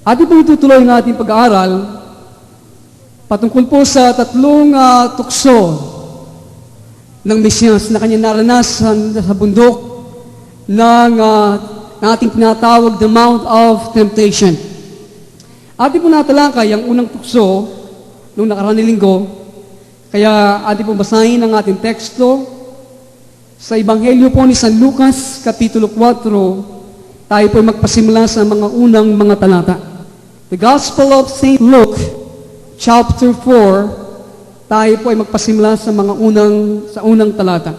Atin po itutuloy ng ating pag-aaral patungkol po sa tatlong tukso ng Mesiyas na kanyang naranasan sa bundok ng ating tinatawag the Mount of Temptation. Atin po natalakay ang unang tukso noong nakaraan na linggo, kaya atin po basahin ang ating teksto sa Ebanghelyo po ni San Lucas, Kapitulo 4, tayo po magpasimula sa mga unang mga talata. The Gospel of St. Luke, chapter 4, tayo po ay magpasimula sa mga unang talata.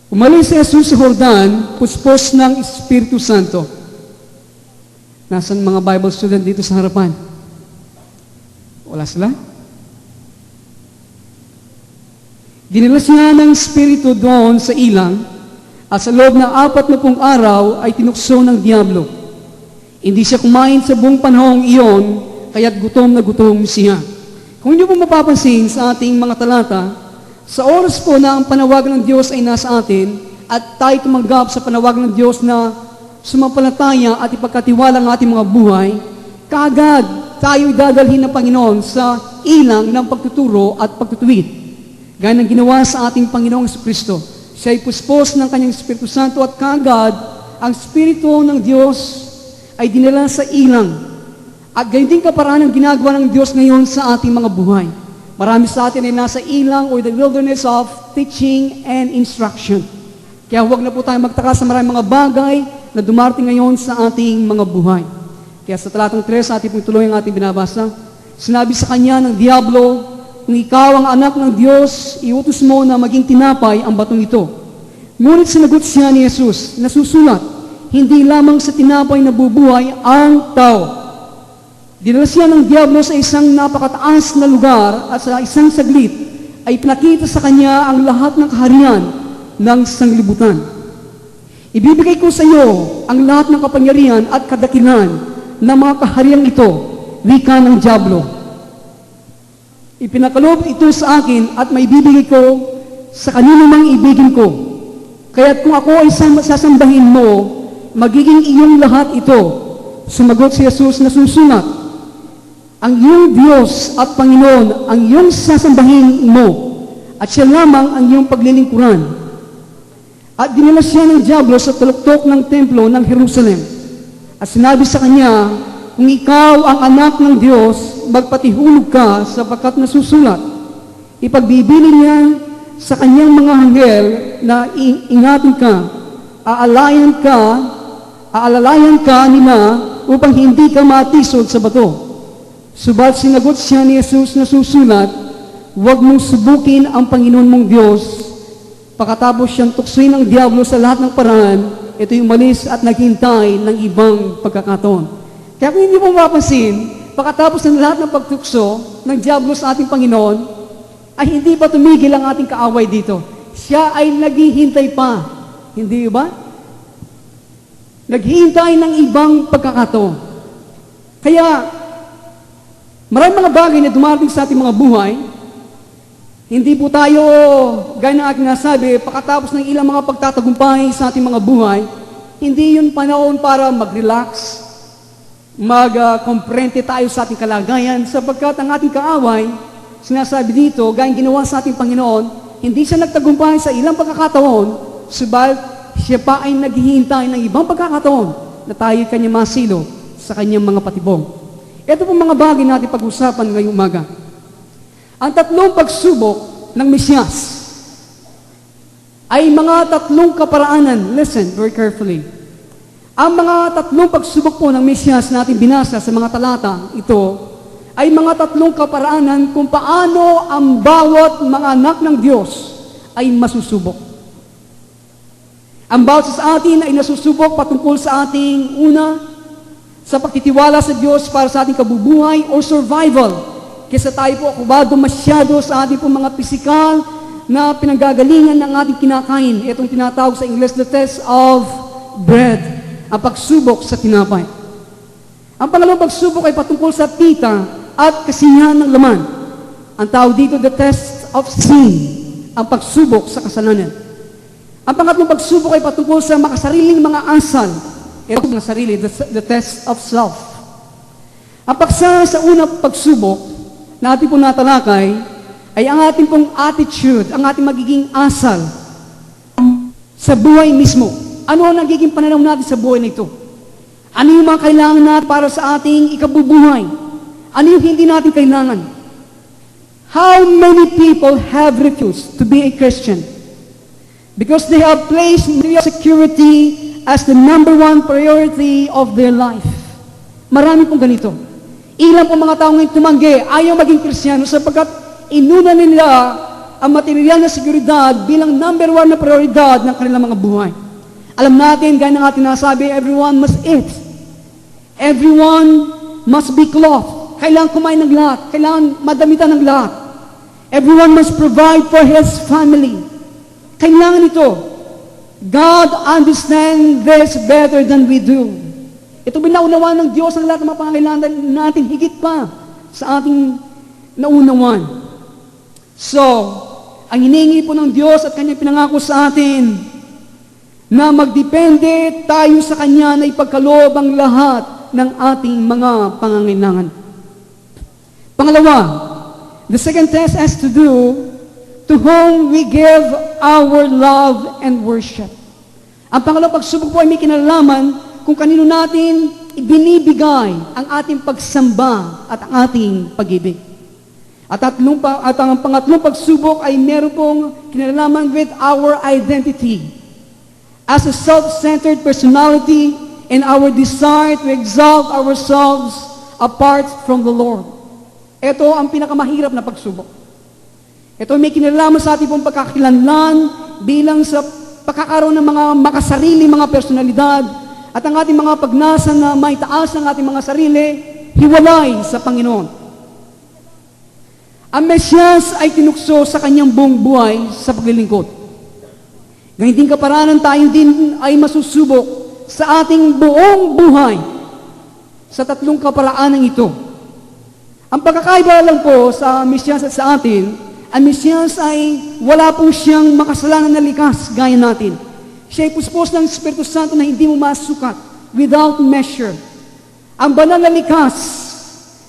Umalis si Jesus sa Jordan, puspos ng Espiritu Santo. Nasaan mga Bible student dito sa harapan? Wala sila? Dinilas niya ng Espiritu doon sa ilang, at sa loob ng 40 araw ay tinukso ng diablo. Hindi siya kumain sa buong panahong iyon, kaya't gutom na gutom siya. Kung niyo po mapapansin sa ating mga talata, sa oras po na ang panawagan ng Diyos ay nasa atin, at tayo tumanggap sa panawagan ng Diyos na sumampalataya at ipagkatiwala ang ating mga buhay, kaagad tayo dadalhin ng Panginoon sa ilang ng pagtuturo at pagtutuwid. Gaya ng ginawa sa ating Panginoong Jesucristo. Siya ay puspos ng kanyang Espiritu Santo at kaagad ang Espiritu ng Diyos ay dinala sa ilang. At ganyan din kaparaan ang ginagawa ng Diyos ngayon sa ating mga buhay. Marami sa atin ay nasa ilang or the wilderness of teaching and instruction. Kaya huwag na po tayo magtaka sa maraming mga bagay na dumarating ngayon sa ating mga buhay. Kaya sa talatang 3, ating pong tuloy ang ating binabasa, sinabi sa kanya ng diablo, kung ikaw ang anak ng Diyos, iutos mo na maging tinapay ang batong ito. Ngunit sinagot siya ni Jesus, nasusulat, hindi lamang sa tinapay na bubuhay ang tao. Dinala siya ng diablo sa isang napakataas na lugar at sa isang saglit ay pinakita sa kanya ang lahat ng kaharian ng sanglibutan. Ibibigay ko sa iyo ang lahat ng kapangyarihan at kadakilan ng mga kaharian ito, wika ng diablo. Ipinakalob ito sa akin at maibibigay ko sa kanino mang ibigin ko. Kaya't kung ako ay sasambahin mo, magiging iyong lahat ito. Sumagot si Jesus na susulat, ang iyong Diyos at Panginoon ang iyong sasambahin mo, at siya lamang ang iyong paglilingkuran. At dinala siya ng diablo sa taluktok ng templo ng Jerusalem. At sinabi sa kanya, kung ikaw ang anak ng Diyos, magpatihulog ka sapagkat nasusulat. Ipagbibili niya sa kanyang mga anghel na ingatan ka, aalalayan ka nila upang hindi ka matisod sa bato. Subalit sinagot siya ni Jesus na susulat, huwag mong subukin ang Panginoon mong Diyos. Pagkatapos siyang tuksoin ng diablo sa lahat ng paraan, ito'y umalis at naghintay ng ibang pagkakataon. Kaya kung hindi mo mapapansin, pagkatapos ng lahat ng pagtukso ng diablo sa ating Panginoon, ay hindi pa tumigil ang ating kaaway dito. Siya ay naghihintay pa. Hindi ba? Naghihintay ng ibang pagkakataon. Kaya, maraming mga bagay na dumarating sa ating mga buhay, hindi po tayo, gaya ng aking nasabi, pagkatapos ng ilang mga pagtatagumpay sa ating mga buhay, hindi yun panahon para mag-relax, mag-komprente tayo sa ating kalagayan, sapagkat ang ating kaaway, sinasabi dito, gaya ng ginawa sa ating Panginoon, hindi siya nagtagumpay sa ilang pagkakataon, subalit siya pa ay naghihintay ng ibang pagkakataon na tayo kanya masilo sa kanyang mga patibong. Ito po mga bagay natin pag-usapan ngayong umaga. Ang tatlong pagsubok ng Mesiyas ay mga tatlong kaparaanan. Listen very carefully. Ang mga tatlong pagsubok po ng Mesiyas natin binasa sa mga talata ito ay mga tatlong kaparaanan kung paano ang bawat mga anak ng Diyos ay masusubok. Ang bawat sa atin ay nasusubok patungkol sa ating sa pagtitiwala sa Diyos para sa ating kabubuhay o survival. Kesa tayo po akubado masyado sa ating po mga pisikal na pinanggagalingan ng ating kinakain. Itong tinatawag sa English, the test of bread. Ang pagsubok sa tinapay. Ang pangalawang pagsubok ay patungkol sa tita at kasiyahan ng laman. Ang tawag dito, the test of sin. Ang pagsubok sa kasalanan. Ang pangatlong pagsubok ay patungkol sa makasariling mga asal. Ito ng sarili, the test of self. Ang paksa sa unang pagsubok na ating pong natalakay ay ang ating pong attitude, ang ating magiging asal sa buhay mismo. Ano ang nagiging pananaw natin sa buhay na ito? Ano yung mga kailangan natin para sa ating ikabubuhay? Ano yung hindi natin kailangan? How many people have refused to be a Christian because they have placed material security as the number one priority of their life? Marami pong ganito. Ilan pong mga tao ngayon tumanggi, ayaw maging Kristiyano sapagkat inuna nila ang material na seguridad bilang number one na prioridad ng kanilang mga buhay. Alam natin, gaya ng ating nasabi, everyone must eat. Everyone must be clothed. Kailangan kumain ng lahat. Kailangan madamitan ng lahat. Everyone must provide for his family. Kailangan ito. God understands this better than we do. Ito binaunawa ng Diyos ang lahat ng mga pangangailangan natin higit pa sa ating naunawan. So, ang hinihingi po ng Diyos at Kanyang pinangako sa atin na magdepende tayo sa Kanya na ipagkaloob ang lahat ng ating mga pangangailangan. Pangalawa, the second test has to do to whom we give our love and worship. Ang pangalawang pagsubok po ay may kinalalaman kung kanino natin ibinibigay ang ating pagsamba at ang ating pag-ibig. At ang pangatlong pagsubok ay meron pong kinalalaman with our identity as a self-centered personality and our desire to exalt ourselves apart from the Lord. Ito ang pinakamahirap na pagsubok. Ito may kinalalaman sa ating pong pagkakakilanlan bilang sa pagkakaroon ng mga makasarili, mga personalidad, at ang ating mga pagnasa na may taas ang ating mga sarili, hiwalay sa Panginoon. Ang Mesyas ay tinukso sa kanyang buong buhay sa paglilingkod. Ganyan din kaparanan tayo din ay masusubok sa ating buong buhay sa tatlong kaparaanan ito. Ang pagkakaiba lang po sa Mesyas at sa atin, ang Mesyas ay wala po siyang makasalanan na likas gaya natin. Siya ay puspos ng Espiritu Santo na hindi mo masukat without measure. Ang banal na likas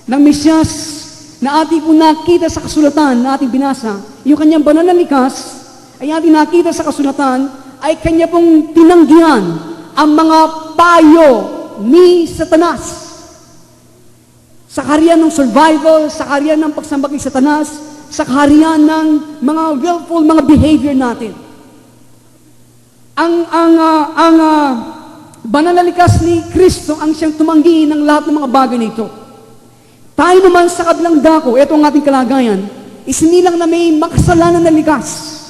ng Mesyas na ating po nakita sa kasulatan na ating binasa, yung kanyang banal na likas ay ating nakita sa kasulatan ay kanya pong tinanggihan ang mga payo ni Satanas. Sa kaharian ng survival, sa kaharian ng pagsamba kay Satanas, sa kaharian ng mga willful, mga behavior natin. Ang banal na likas ni Kristo ang siyang tumanggi ng lahat ng mga bagay na ito. Tayo naman sa kabilang dako, ito ang ating kalagayan, isinilang na may makasalanan na likas.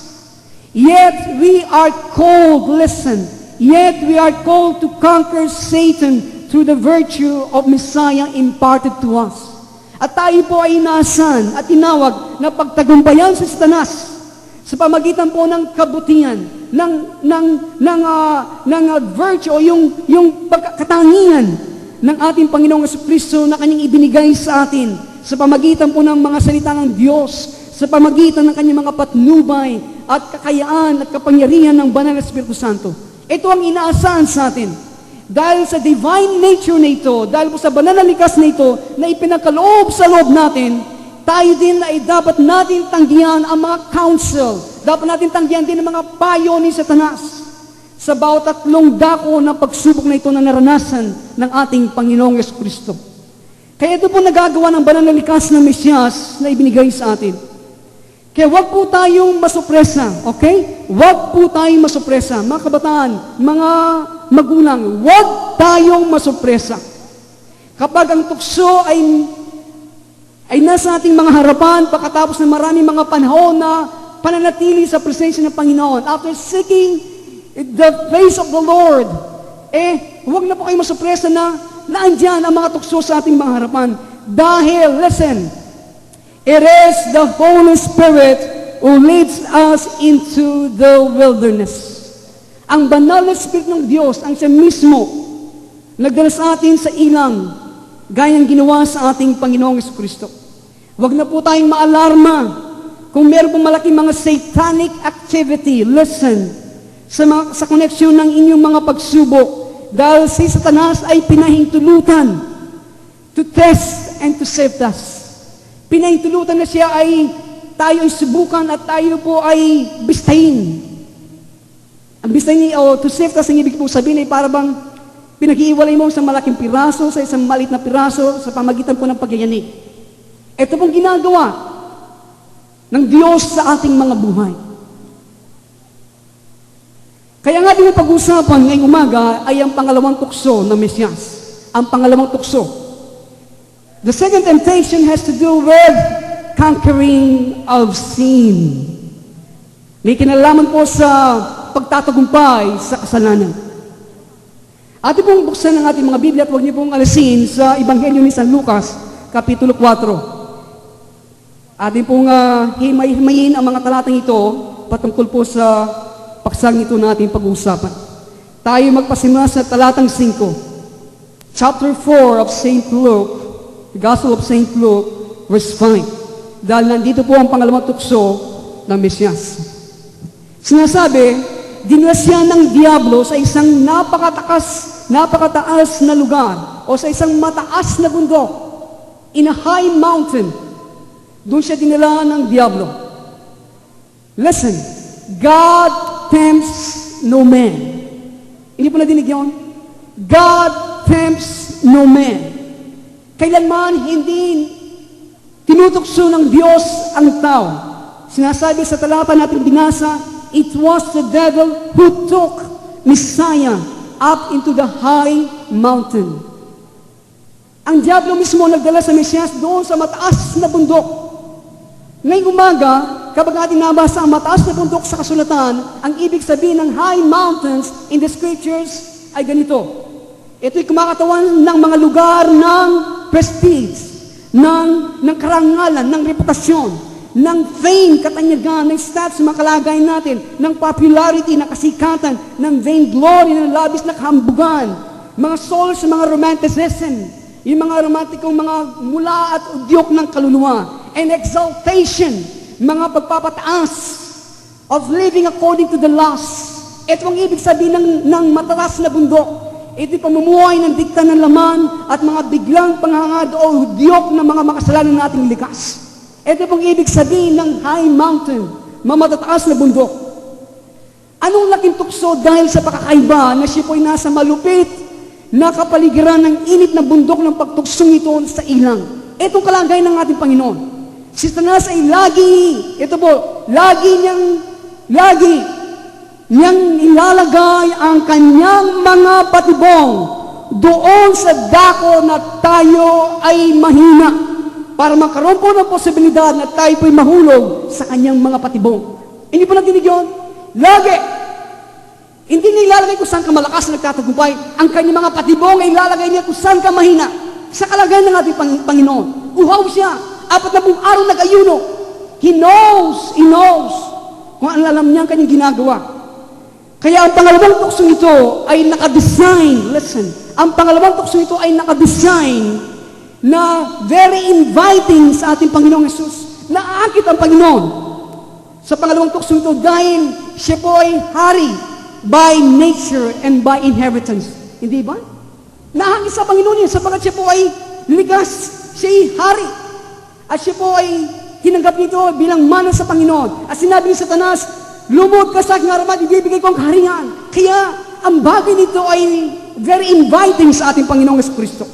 Yet we are called, listen, yet we are called to conquer Satan through the virtue of Messiah imparted to us. At tayo po ay inaasahan at tinawag na pagtagumpayan sa Satanas sa pamagitan po ng kabutihan, ng virtue o yung pagkatangian ng ating Panginoong Jesucristo na kanyang ibinigay sa atin sa pamagitan po ng mga salita ng Diyos, sa pamagitan ng kanyang mga patnubay at kakayaan at kapangyarihan ng Banal na Espiritu Santo. Ito ang inaasahan sa atin. Dahil sa divine nature na ito, dahil po sa banal na likas na ito, na ipinagkaloob sa loob natin, tayo din ay dapat natin tanggihan ang mga counsel. Dapat natin tanggihan din ang mga payo ni Satanas sa bawat tatlong dako ng pagsubok na ito na naranasan ng ating Panginoong Jesucristo. Kaya ito po nagagawa ng banal na likas ng Mesyas na ibinigay sa atin. Kaya wag po tayong masupresa, okay? Wag po tayong masupresa. Mga kabataan, mga magulang, wag tayong masupresa. Kapag ang tukso ay nasa ating mga harapan, pagkatapos ng maraming mga panahon na pananatili sa presensya ng Panginoon, after seeking the face of the Lord, huwag na po kayo masupresa na naandyan ang mga tukso sa ating mga harapan. Dahil, listen, it is the Holy Spirit who leads us into the wilderness. Ang banal na Spirit ng Diyos, ang siya mismo, nagdala sa atin sa ilang, gayang ginawa sa ating Panginoong Jesucristo. Huwag na po tayong maalarma kung meron pong malaking mga satanic activity. Listen, sa koneksyon ng inyong mga pagsubok, dahil si Satanas ay pinahintulutan to test and to save us. Pinahintulutan na siya ay tayo ay subukan at tayo po ay bistahin. Ang bistahin o to save us, ang ibig po sabihin ay para bang pinag-iiwalay mo sa malaking piraso, sa isang maliit na piraso, sa pamagitan po ng pagyayanig. Ito pong ginagawa ng Diyos sa ating mga buhay. Kaya nga din pag-usapan ngayong umaga ay ang pangalawang tukso ng Mesyas. Ang pangalawang tukso. The second temptation has to do with conquering of sin. May kinalaman po sa pagtatagumpay sa kasalanan. Atin pong buksan ang ating mga Biblia at huwag niyo pong alisin sa Ebanghelyo ni San Lucas, Kapitulo 4. Atin pong himay-himayin ang mga talatang ito patungkol po sa paksang ito natin pag-uusapan. Tayo magpasimula sa talatang 5. Chapter 4 of St. Luke, the Gospel of St. Luke, verse 5. Dahil nandito po ang pangalawang tukso ng Mesyas. Sinasabi, dinasya ng Diablo sa isang napakataas na lugar o sa isang mataas na bundok, in a high mountain. Doon siya dinala ng Diablo. Listen, God tempts no man. Hindi po nadinig yun? God tempts no man. Kailanman hindi tinutukso ng Diyos ang tao. Sinasabi sa talata natin binasa, it was the devil who took Messiah up into the high mountain. Ang Diablo mismo nagdala sa Mesias doon sa mataas na bundok. Ngayong umaga, kapag natin nabasa ang mataas na bundok sa kasulatan, ang ibig sabihin ng high mountains in the scriptures ay ganito. Ito'y kumakatawan ng mga lugar ng prestige, ng karangalan, ng reputasyon, ng fame, katanyagan, ng status, mga kalagayan natin, ng popularity, ng kasikatan, ng vainglory, ng labis na kahambugan, mga souls, mga romanticism, yung mga romantikong mga mula at udyok ng kaluluwa, and exaltation, mga pagpapataas of living according to the lust. Ito ang ibig sabihin ng mataas na bundok. Ito'y pamumuhay ng dikta ng laman at mga biglang pangangad o udyok ng mga makasalanan nating likas. Ito pong ibig sabihin ng high mountain, matataas na bundok. Anong laking tukso dahil sa pakakaiba na siya po'y nasa malupit na kapaligiran ng init na bundok ng pagtuksong ito sa ilang. Itong kalagayan ng ating Panginoon. Si Satanas ay lagi niyang ilalagay ang kanyang mga patibong doon sa dako na tayo ay mahina para magkaroon po ng posibilidad na tayo po'y mahulog sa kanyang mga patibong. Hindi po natinig yun? Lagi! Hindi niya ilalagay kung saan ka malakas na nagtatagumpay. Ang kanyang mga patibong ay ilalagay niya kung saan ka mahina. Sa kalagayan ng ating Panginoon. Uhaw siya. 40 araw nag-ayuno. He knows kung ano alam niya ang kanyang ginagawa. Kaya ang pangalawang tuksong ito ay nakadesign, listen, ang pangalawang tuksong ito ay nakadesign na very inviting sa ating Panginoong Yesus. Naakit ang Panginoon sa pangalawang tuksong ito dahil siya po ay hari by nature and by inheritance. Hindi ba? Naakit sa Panginoon niya sapagat siya po ay ligas, siya ay hari. At siya po ay tinanggap nito bilang mana sa Panginoon. At sinabi ni Satanas, lumod ka sa aking harapan, ibibigay ko ang kaharian. Kaya ang bagay nito ay very inviting sa ating Panginoong Jesucristo.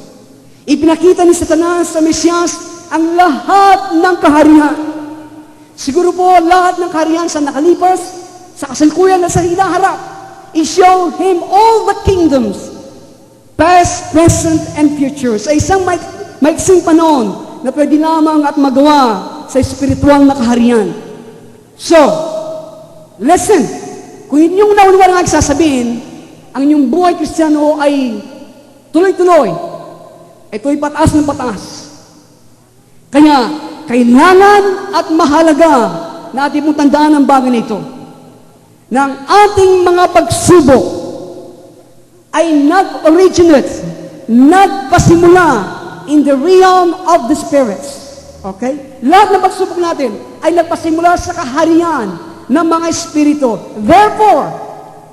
Ipinakita ni Satanas sa Mesyas ang lahat ng kaharian. Siguro po lahat ng kaharian sa nakalipas, sa kasalukuyan na sa hinaharap. I-show him all the kingdoms, past, present, and future. Sa isang maiksing panahon, na pwede lamang at magawa sa espiritual na kaharian. So, listen, kung inyong naunawaan ang sasabihin, ang inyong buhay Kristiyano ay tuloy-tuloy, ito'y pataas ng pataas. Kaya, kailangan at mahalaga na ating mong tandaan ang bagay na ito, na ang ating mga pagsubok ay nag-originate, nagpasimula in the realm of the spirits. Okay? Lahat ng pagsubok natin ay nagpasimula sa kaharian ng mga espiritu. Therefore,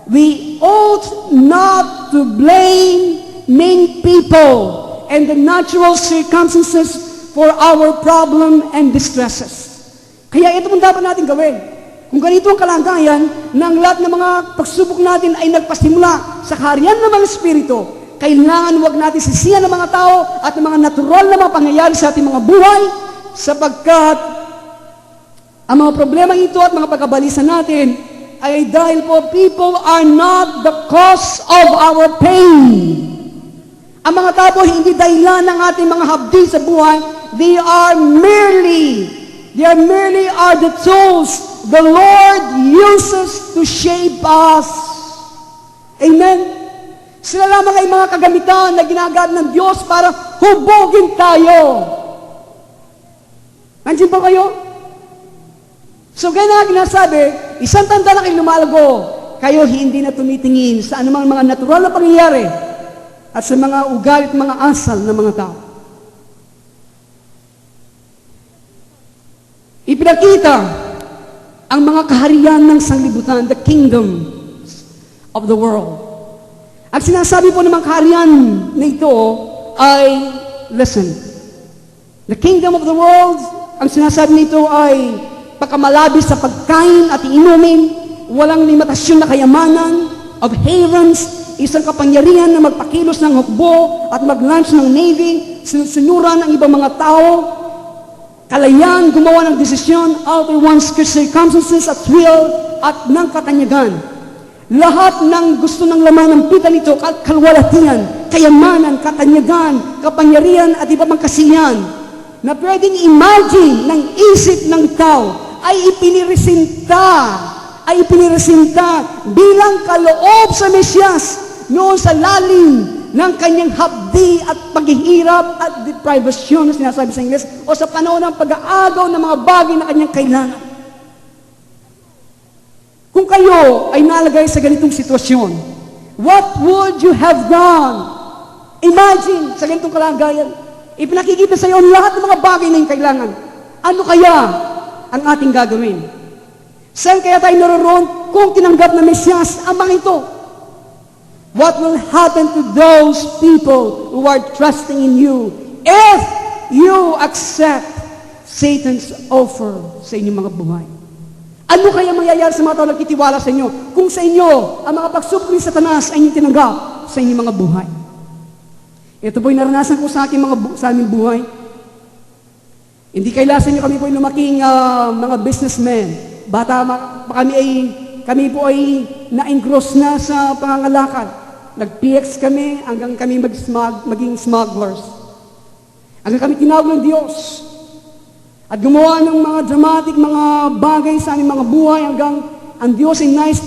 we ought not to blame main people and the natural circumstances for our problem and distresses. Kaya ito mong dapat natin gawin. Kung ganito ang kalagayan ng lahat ng mga pagsubok natin ay nagpasimula sa kaharian ng mga espiritu, kailangan huwag natin sisiyan ng mga tao at ng mga natural na mga pangyayari sa ating mga buhay, sapagkat ang mga problema ito at mga pagkabalisa natin ay dahil po people are not the cause of our pain. Ang mga tao hindi dahilan ng ating mga habdi sa buhay. They merely are the tools the Lord uses to shape us. Amen? Sila lamang ay mga kagamitan na ginagamit ng Diyos para hubogin tayo. Nandiyan ba kayo? So, kaya na ginasabi, isang tanda na kayo lumalago, kayo hindi na tumitingin sa anumang mga natural na pangyayari at sa mga ugali at mga asal ng mga tao. Ipinakita ang mga kaharian ng sanglibutan, the kingdom of the world. Ang sinasabi po ng mga kaharian na ito ay, listen, the kingdom of the world, ang sinasabi nito ay pagkamalabis sa pagkain at inumin, walang limitasyon na kayamanan, of havens, isang kapangyarihan na magpakilos ng hukbo at mag-launch ng navy, sinusunuran ng ibang mga tao, kalayaan, gumawa ng desisyon, alter one's circumstances at will at ng katanyagan. Lahat ng gusto ng laman ng pita nito, kalwalatian, kayamanan, katanyagan, kapangyarihan at iba mang kasiyahan na pwedeng imagine ng isip ng tao ay ipiniresinta bilang kaloob sa Mesyas noon sa lalim ng kanyang habdi at paghihirap at deprivation na sinasabi sa Ingles o sa panahon ng pag-aagaw ng mga bagay na kanyang kailangan. Kung kayo ay nalagay sa ganitong sitwasyon, what would you have done? Imagine sa ganitong kalagayan, ipinakikita sa iyo lahat ng mga bagay na yung kailangan. Ano kaya ang ating gagawin? Saan kaya tayo naroon kung tinanggap na Mesyas ang mga ito? What will happen to those people who are trusting in you if you accept Satan's offer sa inyong mga buhay? Ano kaya mangyayari sa mga tao nagtitiwala sa inyo kung sa inyo ang mga pagsubok ni Satanas ay inyong tinanggap sa inyong mga buhay? Ito po'y naranasan ko sa aming buhay. Hindi kailasan niyo kami po'y lumaking mga businessmen. Bata kami po ay na-engross na sa pangangalakal. Nag-PX kami hanggang kami maging smugglers. Hanggang kami tinawag ng Diyos. At gumawa ng mga dramatic, mga bagay sa aming mga buhay hanggang ang Diyos ay nice,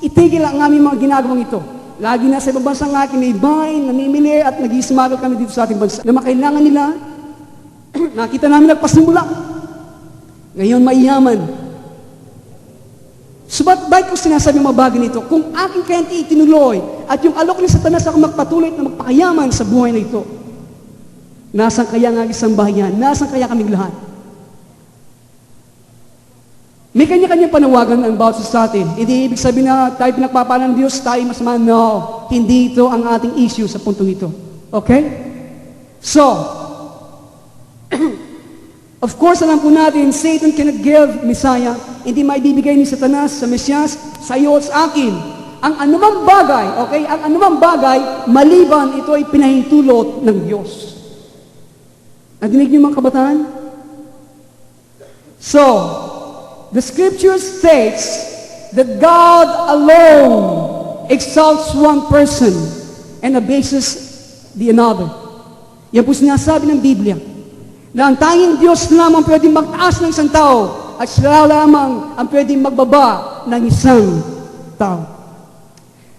itigil ang aming mga ginagawang ito. Lagi na sa ibang bansa nga, kinibahay, namimili at nag-smuggle kami dito sa ating bansa. Na makailangan nila, nakita namin nagpasimula. Ngayon maiyaman. So bakit ko sinasabi mga bagay nito? Kung aking kayang itinuloy at yung alok ni Satanas ako magpatuloy na magpakayaman sa buhay na ito, nasaan kaya ang isang bayan? Nasaan kaya kaming lahat? May kanya-kanyang panawagan ang bawat sa atin. Hindi ibig sabihin na tayo pinagpapala ng Diyos, tayo masama. No, hindi ito ang ating issue sa puntong ito. Okay? So, of course, alam po natin, Satan cannot give Messiah. Hindi maibibigay ni Satanas sa Mesyas, sa iyo at sa akin. Ang anumang bagay, okay? Ang anumang bagay, maliban ito ay pinahintulot ng Diyos. Nadinig niyo mga kabataan? So, the scripture states that God alone exalts one person and abases the another. Yan po sinasabi ng Biblia. Na ang tanging Diyos lamang pwedeng magtaas ng isang tao at siya lamang ang pwedeng magbaba ng isang tao.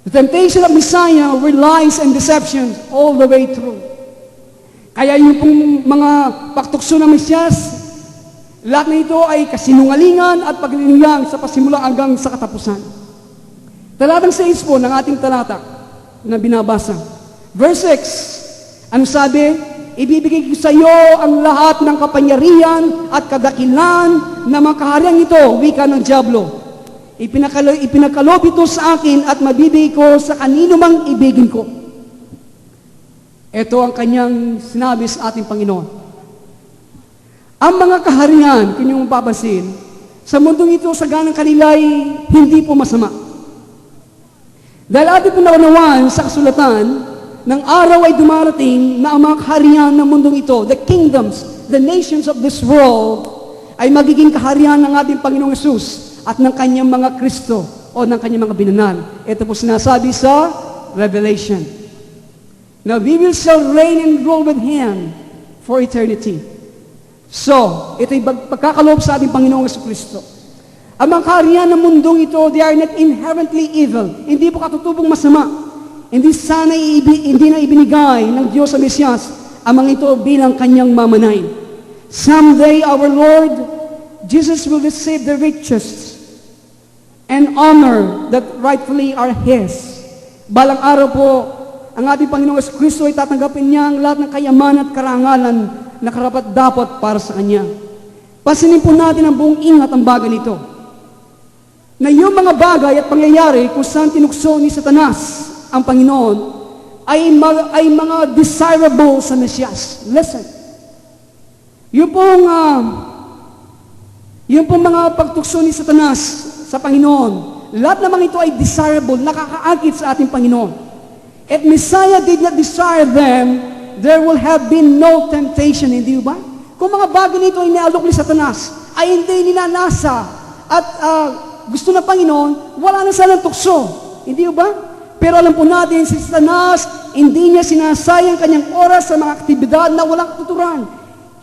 The temptation of Messiah were lies and deceptions all the way through. Kaya yung pong mga paktukso ng Mesyas, lahat na ito ay kasinungalingan at paglilinlang sa pasimula hanggang sa katapusan. Talatang 6 po ng ating talata na binabasa. Verse 6, ano sabi? Ibibigay ko sa iyo ang lahat ng kapangyarihan at kadakilan na mga kaharian ito, wika ng Diablo. Ipinakalob ito sa akin at mabibigay ko sa kanino mang ibigin ko. Ito ang kanyang sinabi sa ating Panginoon. Ang mga kaharian, kung yung mapapansin, sa mundong ito, sa ganang kanila'y hindi po masama. Dahil ating po naunawan sa kasulatan, ng araw ay dumarating na ang mga kaharian ng mundong ito, the kingdoms, the nations of this world, ay magiging kaharian ng ating Panginoong Hesus at ng kanyang mga Kristo o ng kanyang mga binanal. Ito po sinasabi sa Revelation. Now, we will shall reign and rule with Him for eternity. So, ito'y pagkakaloob sa ating Panginoong Kristo. Ang mga kaharian ng mundong ito, they are not inherently evil. Hindi po katutubong masama. Hindi na ibinigay ng Diyos sa Mesiyas ang mga ito bilang kanyang mamanay. Someday, our Lord Jesus will receive the riches and honor that rightfully are His. Balang araw po, ang ating Panginoong Kristo ay tatanggapin niya ang lahat ng kayaman at karangalan na karapat-dapat para sa Kanya. Pasinin po natin ang buong ingat ang bagay nito. Na yung mga bagay at pangyayari kung saan tinukso ni Satanas ang Panginoon ay mga desirable sa Mesiyas. Listen. Yung pong mga pagtukso ni Satanas sa Panginoon, lahat naman ito ay desirable, nakakaakit sa ating Panginoon. If Messiah did not desire them, there will have been no temptation, hindi ba? Kung mga bagay nito ay nialok ni Satanas, ay hindi ninanasa at gusto ng Panginoon, wala na sanang tukso, hindi ba? Pero alam po natin, si Satanas, hindi niya sinasayang kanyang oras sa mga aktibidad na walang katuturan.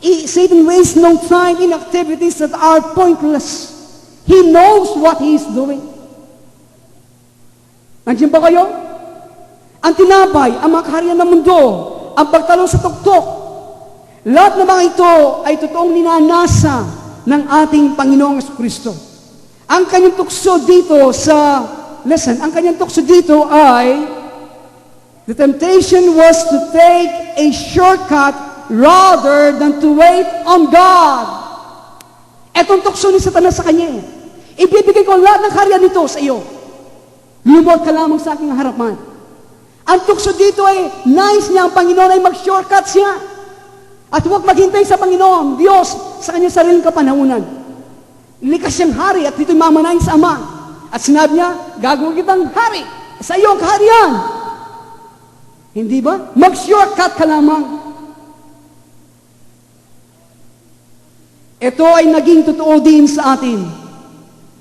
Satan wastes no time in activities that are pointless. He knows what he is doing. Nandiyan ba kayo? Ang tinapay, ang mga kaharian ng mundo, ang pagtalong sa tuktok, lahat ng mga ito ay totoong ninanasa ng ating Panginoong Kristo. Ang kanyang tukso dito ang kanyang tukso dito ay, the temptation was to take a shortcut rather than to wait on God. Etong tukso ni Satanas sa kanya. Ibibigay ko lahat ng kaharian nito sa iyo. Lumot ka lamang sa aking harapan. Ang tukso dito ay, nais niya ang Panginoon ay mag-shortcut siya. At huwag maghintay sa Panginoon, Diyos, sa kanyang sariling kapanahunan. Likas siyang hari at dito'y mamanayin sa Ama. At sinabi niya, gagawin kitang hari sa iyong kaharian. Hindi ba? Mag-shortcut ka lamang. Ito ay naging totoo din sa atin.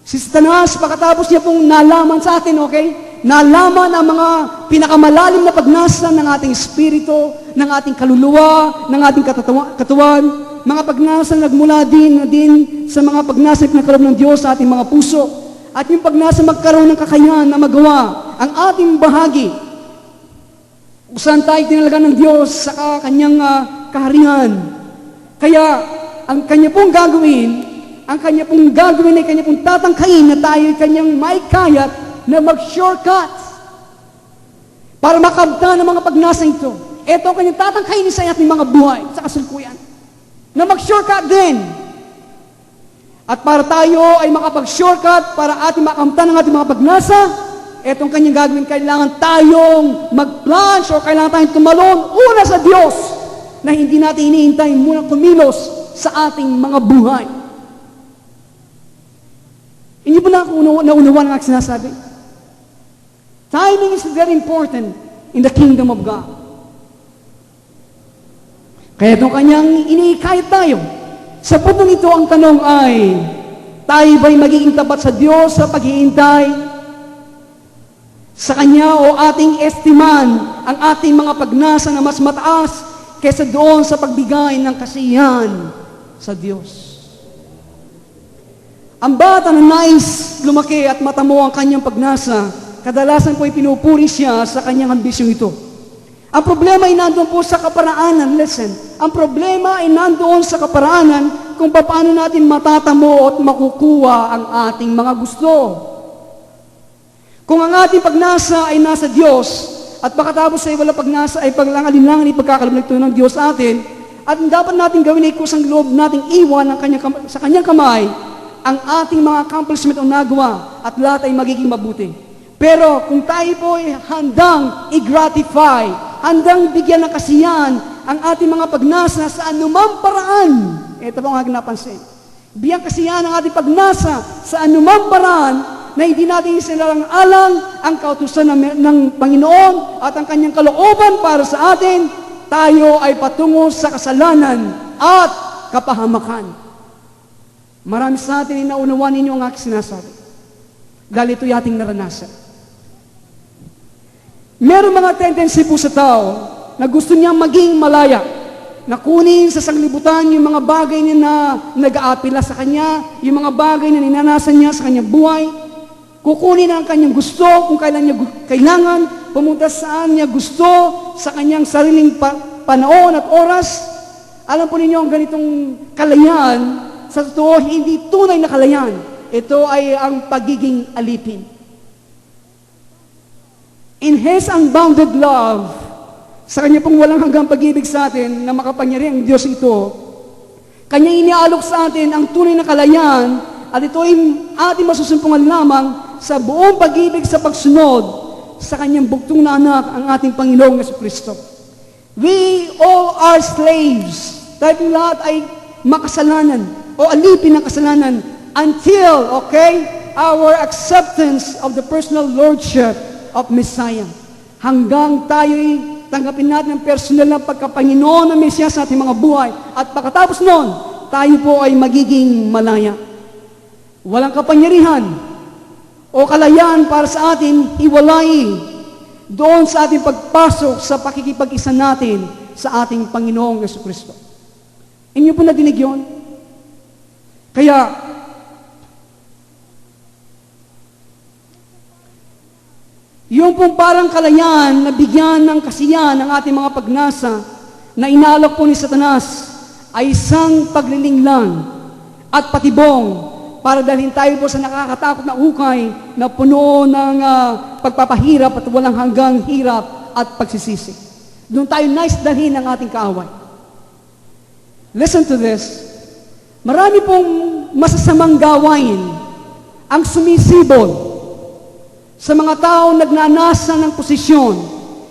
Si Satanas, pagkatapos niya pong nalaman sa atin, okay? Nalaman ang mga pinakamalalim na pagnasa ng ating espiritu, ng ating kaluluwa, ng ating katawan, mga pagnasa nagmula din sa mga pagnasa na pinakaroon ng Diyos sa ating mga puso, at yung pagnasa magkaroon ng kakayahan na magawa ang ating bahagi. Kung saan tayo tinalaga ng Diyos sa kanyang kaharian. Kaya, ang kanya pong gagawin ay kanya pong tatangkain na tayo kanyang may kayat na mag-shortcut para makamta ng mga pagnasa ito. Ito ang kanyang tatangkain sa ating mga buhay, sa kasulkuyan, na mag-shortcut din. At para tayo ay makapag-shortcut para ating makamta ng ating mga pagnasa, etong kanyang gagawin, kailangan tayong mag-plunge o kailangan tayong tumalon una sa Diyos na hindi natin iniintay muna kumilos sa ating mga buhay. Hindi po naunawan ang aking sinasabi? Timing is very important in the kingdom of God. Kaya itong kanyang iniikayat tayo. Sa puntong ito, ang tanong ay, tayo ba'y magiging tapat sa Diyos sa paghihintay sa Kanya o ating estiman ang ating mga pagnasa na mas mataas kaysa doon sa pagbigay ng kasiyahan sa Diyos? Ang bata na nais lumaki at matamo ang kanyang pagnasa, kadalasan po ay pinupuri siya sa kanyang ambisyong ito. Ang problema ay nandoon po sa kaparaanan. Listen, ang problema ay nandoon sa kaparaanan kung paano natin matatamo at makukuha ang ating mga gusto. Kung ang ating pagnasa ay nasa Diyos, at pagkatapos ay wala pagnasa ay paglangalinlangan ipagkakalab ng Diyos sa atin, at dapat natin gawin ay kusang loob nating iwan sa kanyang kamay, ang ating mga accomplishment o nagawa at lahat ay magiging mabuti. Pero kung tayo po ay handang i-gratify, handang bigyan ng kasiyahan ang ating mga pagnasa sa anumang paraan, ito po ang aking napansin, bigyan kasiyahan ang ating pagnasa sa anumang paraan na hindi natin isinalang-alang ang kautusan ng Panginoon at ang kanyang kalooban para sa atin, tayo ay patungo sa kasalanan at kapahamakan. Marami sa atin ay naunawan ninyo ang aking sinasabi. Dahil ito'y ating naranasan. Meron mga tendency po sa tao na gusto niyang maging malaya, na kunin sa sanglibutan yung mga bagay niya na nag-aapila sa kanya, yung mga bagay na ninanasan niya sa kanyang buhay, kukunin ang kanyang gusto kung kailan niya kailangan, pumunta saan niya gusto sa kanyang sariling panahon at oras. Alam po ninyo, ang ganitong kalayaan, sa totoo, hindi tunay na kalayaan. Ito ay ang pagiging alipin. In His unbounded love, sa Kanya pong walang hanggang pag-ibig sa atin na makapangyarihang Diyos ito, Kanya iniaalok sa atin ang tunay na kalayaan at ito ay ating masusumpungan lamang sa buong pag-ibig sa pagsunod sa Kanyang bugtong na anak, ang ating Panginoong Jesucristo. We all are slaves. Tayo lahat ay makasalanan o alipin ng kasalanan until, our acceptance of the personal lordship of Messiah. Hanggang tayo'y tanggapin natin ang personal na pagkapanginoon ng Mesiyas sa ating mga buhay. At pagkatapos noon, tayo po ay magiging malaya. Walang kapangyarihan o kalayaan para sa atin hiwalay doon sa ating pagpasok sa pakikipag-isa natin sa ating Panginoong Jesucristo. Inyo po nadinig yun? Kaya, yung pong parang kalayaan na bigyan ng kasiyahan ng ating mga pagnasa na inalok po ni Satanas ay isang paglilinglang at patibong para dalhin tayo po sa nakakatakot na ukay na puno ng pagpapahirap at walang hanggang hirap at pagsisisi. Doon tayo nais dalhin ang ating kaaway. Listen to this. Marami pong masasamang gawain ang sumisibol sa mga taong nagnanasa ng posisyon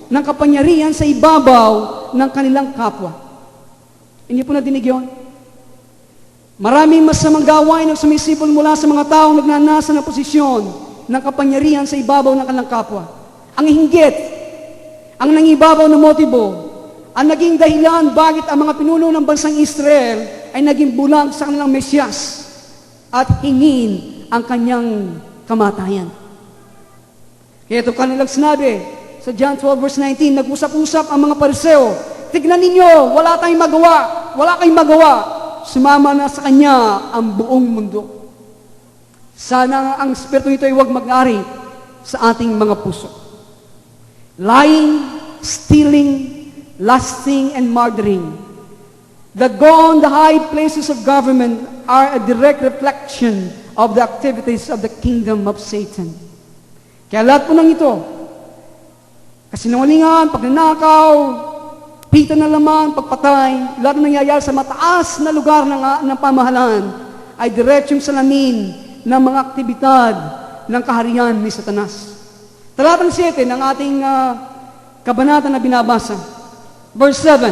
ng kapangyarihan sa ibabaw ng kanilang kapwa. Hindi po nadinig yun? Maraming masamang gawain ang sumisibol mula sa mga taong nagnanasa ng posisyon ng kapangyarihan sa ibabaw ng kanilang kapwa. Ang hinggit, ang nangibabaw na motibo, ang naging dahilan bakit ang mga pinuno ng bansang Israel ay naging bulag sa kanilang Mesiyas at hingin ang kanyang kamatayan. Kaya ito kanilang sinabi sa John 12 verse 19, nag-usap-usap ang mga Pariseo, tignan ninyo, wala tayong magawa, wala kayong magawa, sumama na sa Kanya ang buong mundo. Sana ang Espiritu ito ay huwag mag-ari sa ating mga puso. Lying, stealing, lusting, and murdering that go on the high places of government are a direct reflection of the activities of the kingdom of Satan. Kaya lahat po ng ito, kasinungalingan, pagnanakaw, pita na laman, pagpatay, lahat ng nangyayari sa mataas na lugar ng pamahalaan ay diretsyong salamin ng mga aktibidad ng kaharian ni Satanas. Talatang 7 ng ating kabanata na binabasa. Verse 7,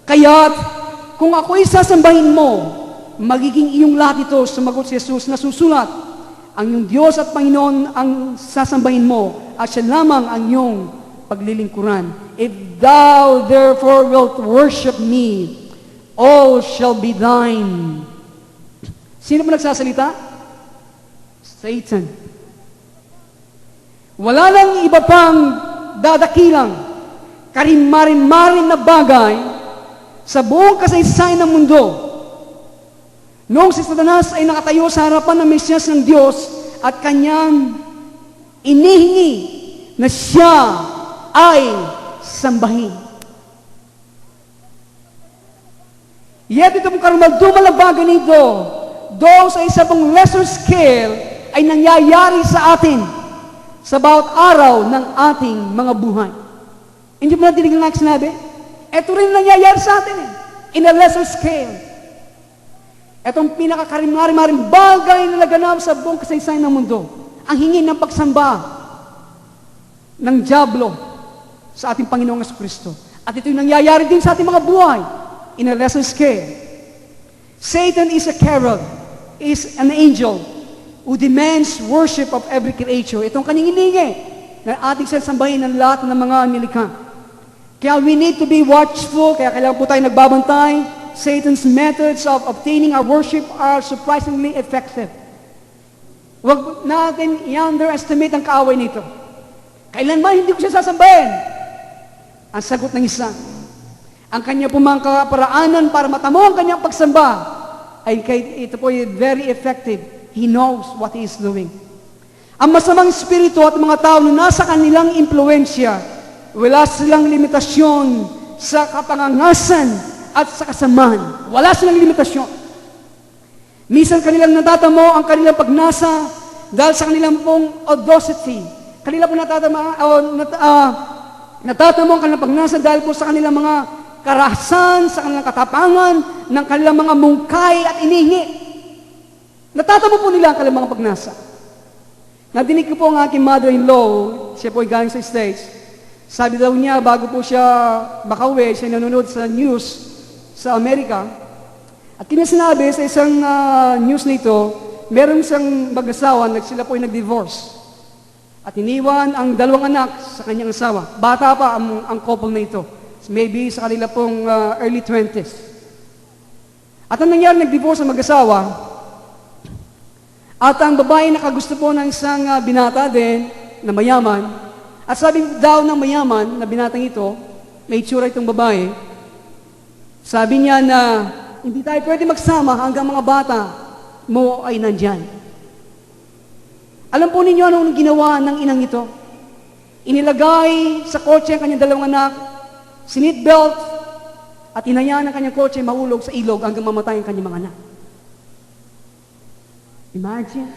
kaya't kung ako'y sasambahin mo, magiging iyong lahat ito, sumagot si Jesus, na susulat, ang iyong Diyos at Panginoon ang sasambahin mo, at siya lamang ang iyong paglilingkuran. If thou therefore wilt worship me, all shall be thine. Sino po nagsasalita? Satan. Wala lang iba pang dadakilang, karim-marin-marin na bagay sa buong kasaysayan ng mundo. Noong si Satanas ay nakatayo sa harapan ng Mesiyas ng Diyos at kanyang inihingi na siya ay sambahin. Yet ito pong karumaldumal na bagay nito, doon sa isa pong lesser scale ay nangyayari sa atin sa bawat araw ng ating mga buhay. Hindi mo na dinig ang sinabi? Ito rin nangyayari sa atin in a lesser scale. Itong pinakakarimari-maring bagay na naganap sa buong kasaysayan ng mundo. Ang hingin ng pagsamba ng dyablo sa ating Panginoong Jesucristo. At ito'y nangyayari din sa ating mga buhay in a lesser scale. Satan is a cherub, is an angel who demands worship of every creature. Itong kanyang hiningi na ating sasambahin ng lahat ng mga nilikha. Kaya we need to be watchful, kaya kailangan po tayo nagbabantay. Satan's methods of obtaining our worship are surprisingly effective. Huwag natin i-underestimate ang kaaway nito. Kailanman hindi ko siya sasambahin. Ang sagot ng isa, ang kanya po mga kaparaanan para matamo ang kanyang pagsamba, ay ito po ay very effective. He knows what he is doing. Ang masamang espiritu at mga tao na nasa kanilang impluensya, wala silang limitasyon sa kapangangasan at sa kasamaan. Wala silang limitasyon. Minsan kanilang natatamo ang kanilang pagnasa dahil sa kanilang pong audacity. Kanila po natatamo ang kanilang pagnasa dahil po sa kanilang mga karahasan, sa kanilang katapangan, ng kanilang mga mungkay at inihingi. Natatamo po nila ang kanilang mga pagnasa. Nadinig ko po ang aking mother-in-law, siya po ay galing sa States. Sabi daw niya, bago po siya makauwi, siya nanonood sa news sa Amerika. At kinasinabi sa isang news nito, meron isang mag-asawa na sila po ay nag-divorce. At iniwan ang dalawang anak sa kanyang asawa. Bata pa ang couple na ito. Maybe sa kanila pong early 20s. At ang nangyari, nag-divorce ang mag-asawa. At ang babae nakagusto po ng isang binata din na mayaman. At sabi daw ng mayaman na binatang ito, may itsura itong babae, sabi niya na hindi tayo pwede magsama hanggang mga bata mo ay nandyan. Alam po ninyo anong ginawa ng inang ito? Inilagay sa kotse ang kanyang dalawang anak, sinitbelt, at inayaan ang kanyang kotse mahulog sa ilog hanggang mamatay ang kanyang mga anak. Imagine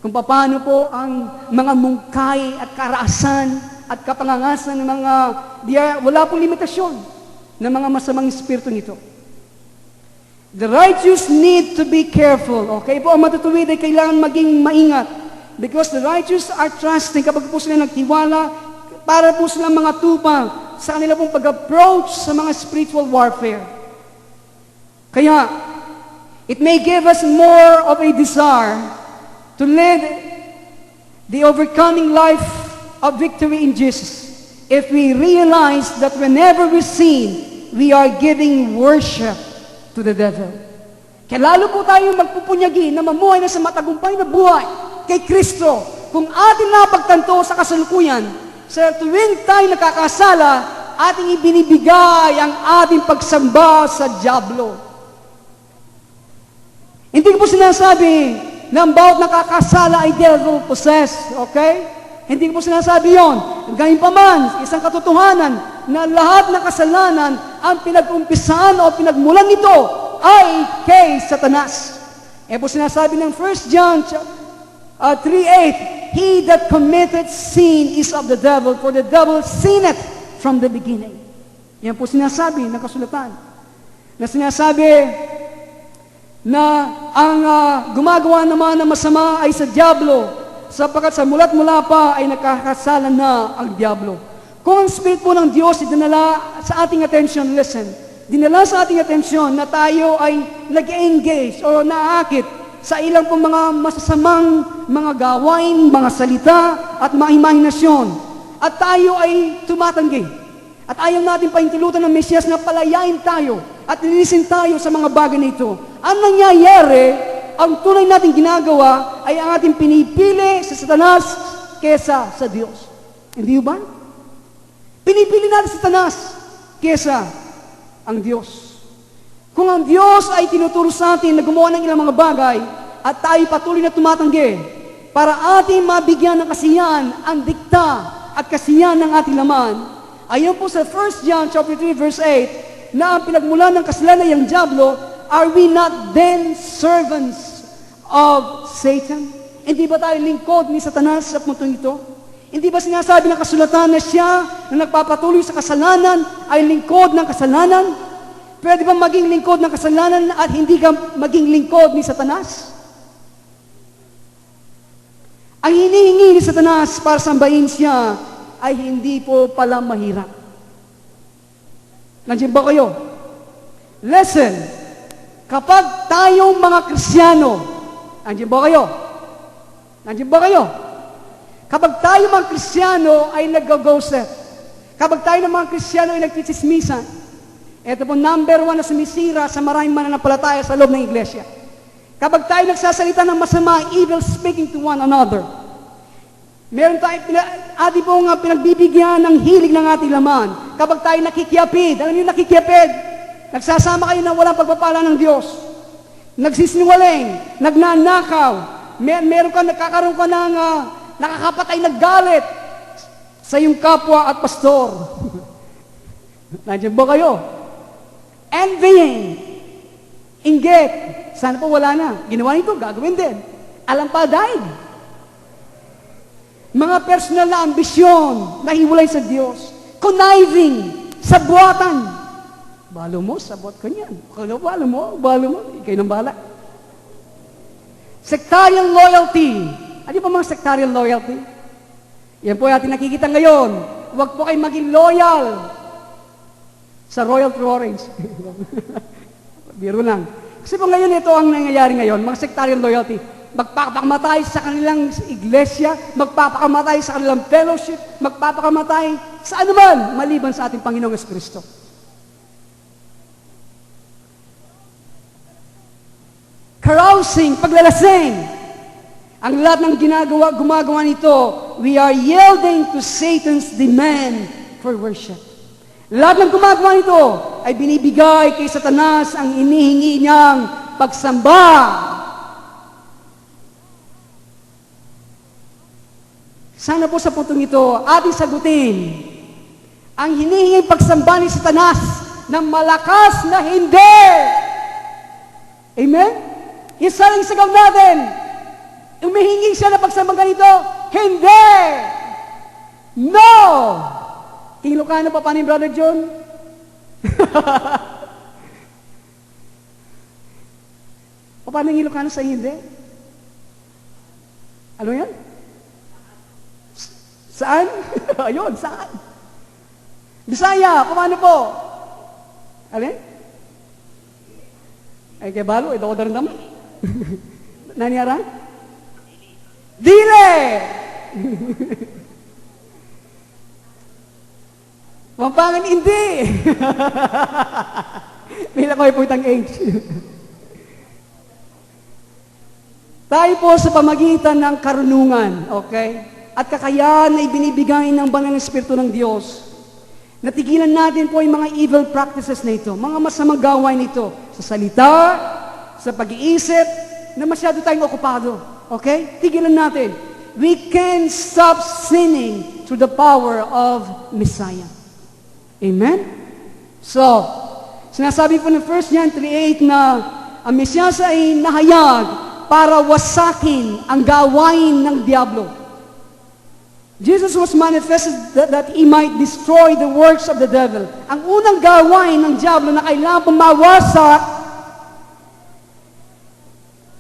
kung paano po ang mga mungkay at karaasan at kapangangasan ng mga wala pong limitasyon ng mga masamang espiritu nito. The righteous need to be careful. Okay po, ang matutuwid ay kailangan maging maingat. Because the righteous are trusting kapag po sila nagtiwala, para po silang mga tupang sa kanila pong pag-approach sa mga spiritual warfare. Kaya, it may give us more of a desire to live the overcoming life of victory in Jesus if we realize that whenever we sin, we are giving worship to the devil. Kaya lalo po tayo magpupunyagi na mamuhay na sa matagumpay na buhay kay Kristo kung ating napagtanto sa kasalukuyan, sa tuwing tayo nakakasala, ating ibinibigay ang ating pagsamba sa dyablo. Hindi ko po sinasabi na ang bawat nakakasala ay devil possessed, okay? Hindi ko po sinasabi yon. Gayunpaman, isang katotohanan na lahat ng kasalanan ang pinag-umpisahan o pinagmulan nito ay kay Satanas. Po sinasabi ng 1 John 3:8, He that committed sin is of the devil, for the devil sinneth from the beginning. Yan po sinasabi ng kasulatan. Na sinasabi na ang gumagawa naman ng masama ay sa dyablo, sapagkat sa mula't mula pa ay nakakasala na ang dyablo. Kung ang Spirit po ng Diyos dinala sa ating attention, listen, dinala sa ating attention na tayo ay nag-engage o naakit sa ilang pong mga masasamang mga gawain, mga salita at mga imahinasyon, at tayo ay tumatanggi, at ayaw natin paintulutan ng Mesiyas na palayain tayo at linisin tayo sa mga bagay na ito, ang nangyayari, ang tunay nating ginagawa ay ang ating pinipili sa Satanas kesa sa Diyos. Hindi ba? Pinipili natin sa Satanas kesa ang Diyos. Kung ang Diyos ay tinuturo sa atin na gumawa ng ilang mga bagay at tayo patuloy na tumatanggi para ating mabigyan ng kasiyahan ang dikta at kasiyahan ng ating laman, ayon po sa 1 John 3 verse 8 na ang pinagmulan ng kasalanan ay ang dyablo, are we not then servants of Satan? Hindi ba tayo lingkod ni Satanas sa puntong ito? Hindi ba sinasabi ng kasulatan na siya na nagpapatuloy sa kasalanan ay lingkod ng kasalanan? Pwede ba maging lingkod ng kasalanan at hindi ka maging lingkod ni Satanas? Ang hinihingi ni Satanas para sambahin siya ay hindi po pala mahirap. Nandiyan ba kayo? Listen, kapag tayong mga Kristiyano, nandiyan ba kayo? Nandiyan ba kayo? Kapag tayo mga Kristiyano ay nag-gossip, kapag tayo ng mga Kristiyano ay nagtitismisan, ito po number 1 na sumisira sa maraming mananampalataya sa loob ng iglesia. Kapag tayo nagsasalita ng masama, evil speaking to one another, meron tayo, ating pong pinagbibigyan ng hilig ng ating laman. Kapag tayo nakikiyapid, alam niyo nakikiyapid, nagsasama kayo ng walang pagpapala ng Diyos, nagsisinungaling, nagnanakaw, meron ka, nakakaroon ka ng nakakapatay na galit sa iyong kapwa at pastor. Nandiyan ba kayo? Envying, inggit, sana po wala na. Ginawa nito, gagawin din. Alampadaig. Mga personal na ambisyon, nahiwalay sa Diyos. Conniving, sabuatan. Balo mo, sabot ka niyan. Balo mo, ikay ng bala. Sectarian loyalty. Ano pa mga sectarian loyalty? Yan po ating nakikita ngayon. Huwag po kayo maging loyal sa Royal Orange. Biro lang. Kasi po ngayon ito ang nangyayari ngayon, mga sectarian loyalty. Magpapakamatay sa kanilang iglesia, magpapakamatay sa kanilang fellowship, magpapakamatay sa anuman maliban sa ating Panginoong Kristo. Carousing, paglalasing. Ang lahat ng gumagawa nito, we are yielding to Satan's demand for worship. Lahat ng gumagawa nito ay binibigay kay Satanas ang inihingi niyang pagsamba. Sana po sa puntong ito, ating sagutin ang hinihinging pagsamba ni Satanas ng malakas na hindi. Amen? Yung saling sigaw natin, umihingi siya na pagsamba ganito, hindi! No! King Lucano pa, paano yung Brother John? Paano yung Ilocano sa hindi? Ano yan? Saan? Ayun, saan? Bisaya, paano po? Alin? Ay, kaya balo, ito ko darin naman. Nangyara? Dile! Pampangan, hindi! Bila ko ay putang age. Tayo po sa pamagitan ng karunungan, okay? At kakayahan na ibinibigay ng banal na Espiritu ng Diyos. Natigilan natin po yung mga evil practices na ito, mga masamang gawain nito, sa salita, sa pag-iisip, na masyado tayong okupado. Okay? Tigilan natin. We can stop sinning through the power of Messiah. Amen? So, sinasabi po ng 1 John 3:8 na ang Mesiyas ay nahayag para wasakin ang gawain ng diablo. Jesus was manifested that He might destroy the works of the devil. Ang unang gawain ng diablo na kailangan pumawasak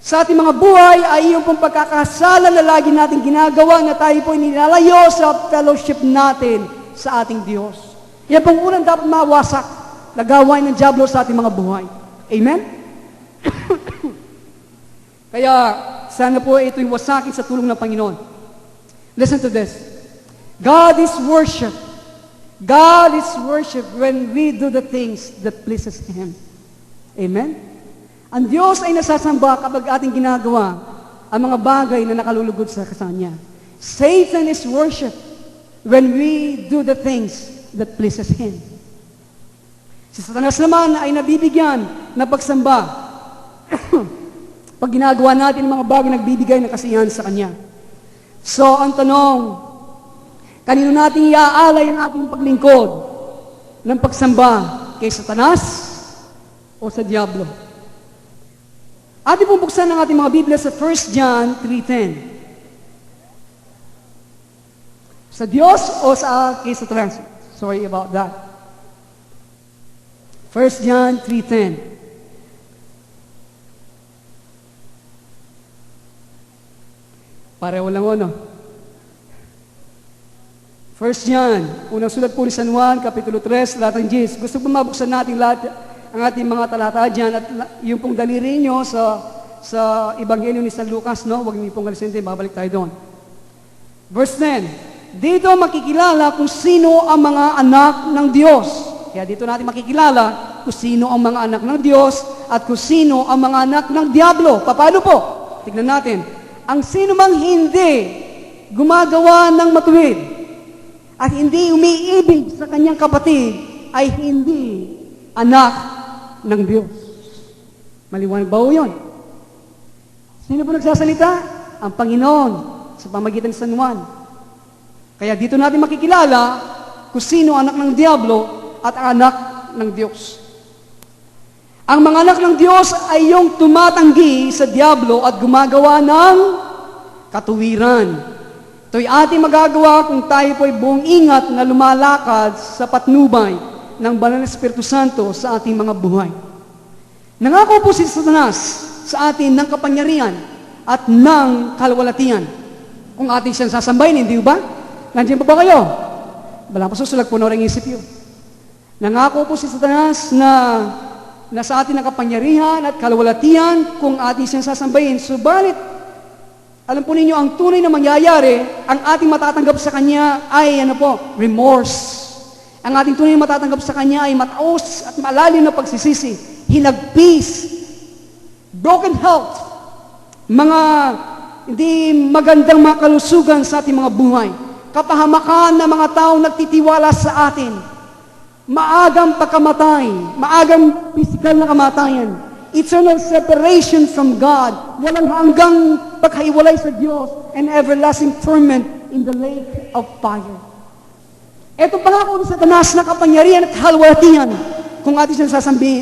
sa ating mga buhay ay yung pong pagkakasala na lagi natin ginagawa na tayo po inilalayo sa fellowship natin sa ating Diyos. Yan pong unang dapat mawasak na gawain ng diablo sa ating mga buhay. Amen? Kaya, sana po ito'y wasakin sa tulong ng Panginoon. Listen to this. God is worship. God is worship when we do the things that pleases Him. Amen? Ang Diyos ay nasasamba kapag ating ginagawa ang mga bagay na nakalulugod sa Kanya. Satan is worship when we do the things that pleases Him. Si Satanas naman ay nabibigyan na pagsamba pag ginagawa natin ang mga bagay nagbibigay ng kasiyahan sa Kanya. So, ang tanong, kanino natin iaalay ang ating paglingkod ng pagsamba? Kay Satanas o sa Diablo? Ating pong buksan ang ating mga Biblia sa 1 John 3:10. Sa Diyos o kay Satanas? Sorry about that. 1 John 3:10. Pareho lang ano. 1 John, unang sulat po ni San Juan, Kapitulo 3, lahat ng Gs. Gusto po mabuksan natin lahat ang ating mga talata dyan at yung pong daliri nyo sa Ebanghelyo ni San Lucas, no? Huwag niyo pong galisin din, babalik tayo doon. Verse 10, dito makikilala kung sino ang mga anak ng Diyos. Kaya dito natin makikilala kung sino ang mga anak ng Diyos at kung sino ang mga anak ng Diablo. Paano po? Tignan natin. Ang sino mang hindi gumagawa ng matuwid at hindi umiibig sa kanyang kapatid ay hindi anak ng Diyos. Maliwanag ba ho yun? Sino po nagsasalita? Ang Panginoon sa pamagitan ng San Juan. Kaya dito natin makikilala kung sino anak ng Diablo at ang anak ng Diyos. Ang mga anak ng Diyos ay yung tumatanggi sa Diablo at gumagawa ng katuwiran. Ito'y ating magagawa kung tayo po'y buong ingat na lumalakad sa patnubay ng Banal na Espiritu Santo sa ating mga buhay. Nangako po si Satanas sa atin ng kapangyarihan at ng kalwalatian. Kung ating siyang sasambahin, hindi ba? Nandiyan pa ba kayo? Walang pasusulag po na rin isip yun. Nangako po si Satanas na sa atin ng kapangyarihan at kalwalatian kung ating siyang sasambahin. Subalit, alam po ninyo, ang tunay na mangyayari, ang ating matatanggap sa Kanya ay, remorse. Ang ating tunay na matatanggap sa Kanya ay mataos at malalim na pagsisisi, hinagpis, broken health, mga hindi magandang mga kalusugan sa ating mga buhay, kapahamakan na mga taong nagtitiwala sa atin, maagang pagkamatay, maagang physical na kamatayan, eternal separation from God, walang hanggang pagkaiwalay sa Diyos, and everlasting torment in the lake of fire. Ito pangako ng Satanas na kapangyarihan at kalwalatian kung ating siyang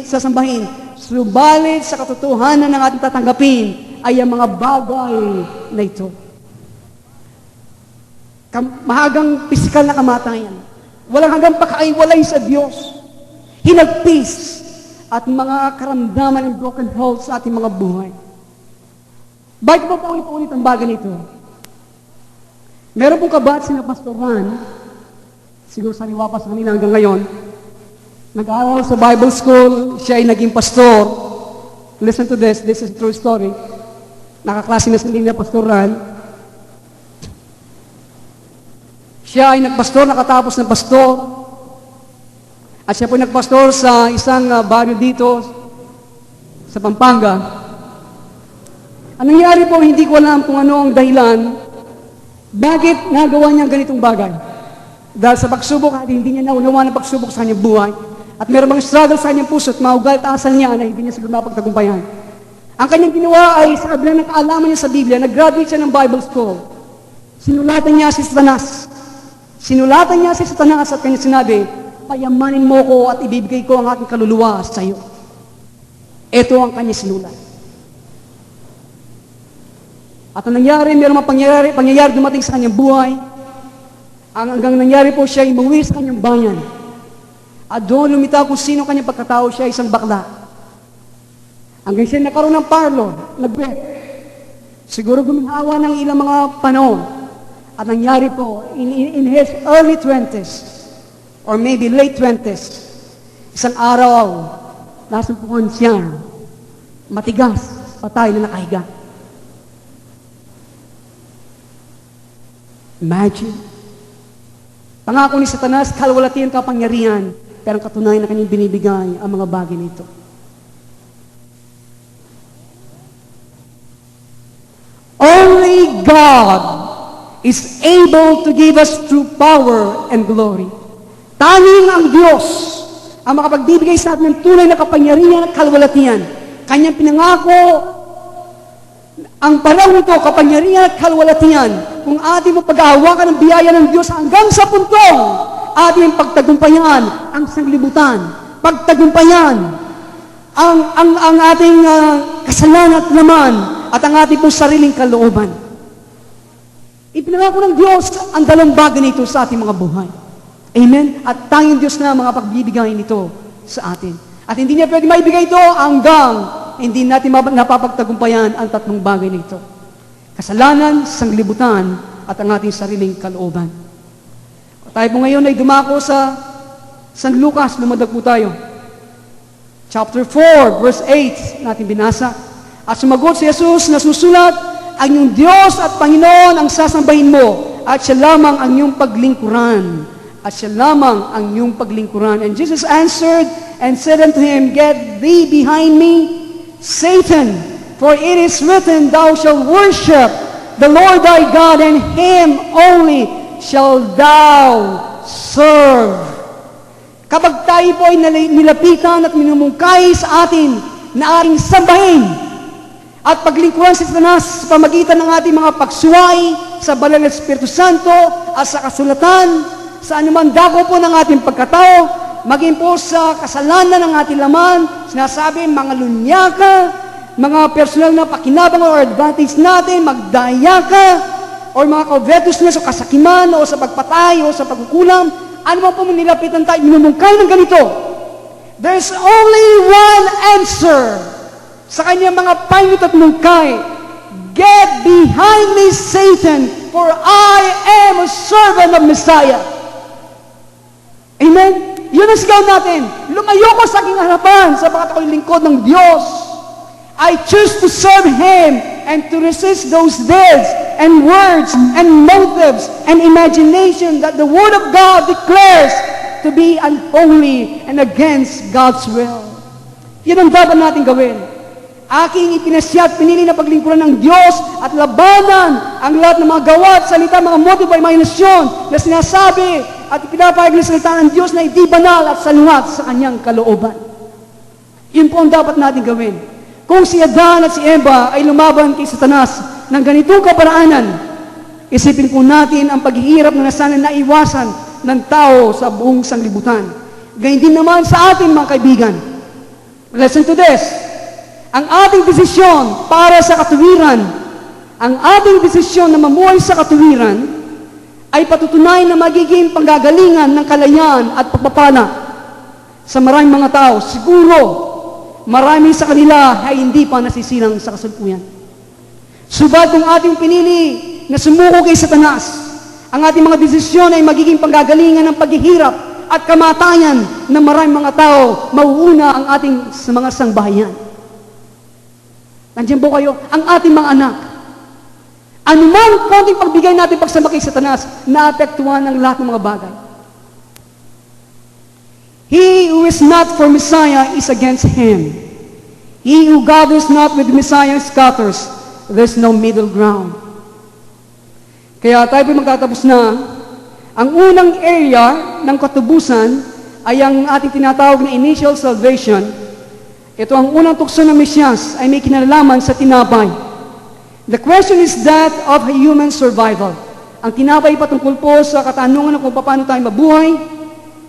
sasambahin. Subalit sa katotohanan ng ating tatanggapin ay ang mga bagay na ito. Mahagang pisikal na kamatayan, walang hanggang pagkaiwalay sa Diyos, hinagpis, at mga karamdaman ng broken health sa ating mga buhay. Bakit ba paulit-ulit ang bagay nito? Meron pong kabat sina Pastor Ran, siguro sariwa pa sa kanila hanggang ngayon, nag-aaral sa Bible School, siya ay naging pastor. Listen to this is a true story. Nakaklase na sa linya Pastor Ran. Siya ay nagpastor, nakatapos ng pastor. At siya po nagpastor sa isang baryo dito sa Pampanga. Ang nangyari po, hindi ko alam kung ano ang dahilan, bakit nagawa niya ganitong bagay. Dahil sa pagsubok, at hindi niya naunawa ng pagsubok sa kanyang buhay. At meron mga struggle sa kanyang puso at maugal at asal niya na hindi niya siguro mapagtagumpayan. Ang kanyang ginawa ay sa kabila ng kaalaman niya sa Biblia, nag-graduate siya ng Bible School. Sinulatan niya si Satanas. Sinulatan niya si Satanas at kanya sinabi, payamanin mo ko at ibibigay ko ang aking kaluluwa sa iyo. Ito ang kanya sinulat. At ang nangyari, mayroong mga pangyayari dumating sa kanyang buhay. Ang hanggang nangyari po siya ay umuwi sa kanyang bayan. At doon lumitaw kung sino kanyang pagkatao, siya ay isang bakla. Hanggang siya nakaroon ng parlor, nagbet. Siguro guminhawa ng ilang mga panahon. At nangyari po, in his early 20s, or maybe late 20s, isang araw, nasumpukan siya, matigas, patay na nakahiga. Imagine. Pangako ni Satanas, kalwalatian kapangyarihan, pero ang katunayan na kanyang binibigay ang mga bagay nito. Only God is able to give us true power and glory. Tanging ang Diyos ang makapagbibigay sa atin ng tunay na kapangyarihan at kalwalatian. Kanyang pinangako, ang panahon nito, kapangyarihan at kalwalatian, kung ating mo pag-aawakan ng biyaya ng Diyos hanggang sa puntong ating pagtagumpayan ang sanglibutan, pagtagumpayan ang ating kasalanan at laman at ang ating pong sariling kalooban. Ipinangako ng Diyos ang dalawang bagay nito sa ating mga buhay. Amen? At tanging Diyos na mga pagbibigay nito sa atin. At hindi niya pwede maibigay ito hanggang hindi natin napapagtagumpayan ang tatlong bagay na ito. Kasalanan, sanglibutan, at ang ating sariling kalooban. Tayo po ngayon ay dumako sa San Lucas, lumadag po tayo. Chapter 4, verse 8, natin binasa. At sumagot si Jesus na susulat, ang iyong Diyos at Panginoon ang sasambahin mo, at siya lamang ang iyong paglingkuran. At siya lamang ang iyong paglingkuran. And Jesus answered and said unto him, Get thee behind me, Satan, for it is written, Thou shalt worship the Lord thy God, and Him only shalt thou serve. Kapag tayo po ay nilapitan at minumungkay sa atin na ating sambahin at paglingkuran si Satanas sa pamagitan ng ating mga pagsuway sa banal na Espiritu Santo at sa kasulatan, sa anumang dako po ng ating pagkatao, maging po sa kasalanan ng ating laman, sinasabi, mga lunyaka, mga personal na pakinabang o advantage natin, magdaya ka, o mga covetousness o kasakiman, o sa pagpatay, o sa pagkukulam, ano man po nilapitan tayo, minumungkay ng ganito. There's only one answer sa kanyang mga pangit at mungkay. Get behind me, Satan, for I am a servant of Messiah. Amen? Yun ang sigaw natin. Lumayo ko sa aking harapan sapagat ako'y lingkod ng Diyos. I choose to serve Him and to resist those deeds and words and motives and imagination that the Word of God declares to be unholy and against God's will. Yan ang dapat natin gawin. Aking ipinasya at pinili na paglingkuran ng Diyos at labanan ang lahat ng mga gawa at salita, mga motibo ay imahinasyon na sinasabi at ipinapahayag ng salita ng Diyos na hindi banal at salungat sa kanyang kalooban. Yun po ang dapat natin gawin. Kung si Adan at si Eva ay lumaban kay Satanas ng ganitong kaparaanan, isipin po natin ang paghihirap na nasanay na iwasan ng tao sa buong sanglibutan. Gayun din naman sa ating mga kaibigan. Listen to this. Ang ating desisyon para sa katuwiran, ang ating desisyon na mamuhay sa katuwiran, ay patutunay na magiging panggagalingan ng kalayaan at pagpapala sa maraming mga tao. Siguro, marami sa kanila ay hindi pa nasisilang sa kasalukuyan. Subalit kung ating pinili na sumuko kay Satanas, ang ating mga desisyon ay magiging panggagalingan ng paghihirap at kamatayan ng maraming mga tao, mauuna ang ating sa mga sangbahayan. Nandiyan po kayo, ang ating mga anak. Anumang konting pagbigay natin pagsama kay Satanas, naapektuhan ang lahat ng mga bagay. He who is not for Messiah is against Him. He who gathers not with Messiah scatters. There's no middle ground. Kaya tayo po magtatapos na. Ang unang area ng katubusan ay ang ating tinatawag na initial salvation. Ito ang unang tukso ng Mesyas ay may kinalalaman sa tinapay. The question is that of human survival. Ang tinapay patungkol po sa katanungan kung paano tayo mabuhay.